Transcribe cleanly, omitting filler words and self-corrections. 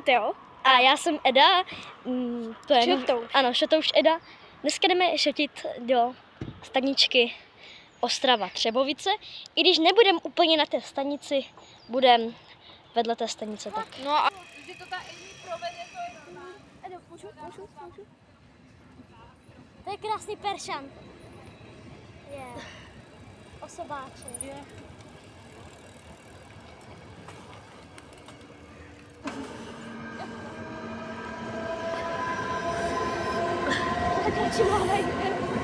Teo. A já jsem Eda. To je Šotouš. Ano, Šotouš Eda. Dneska jdeme šotit do staničky Ostrava Třebovice. I když nebudem úplně na té stanici, budem vedle té stanice tak. No a když to ta Amy provede, to je normální. Edo, můžu? To je krásný peršan. Je. Osobáček. Je. Tak radši máme.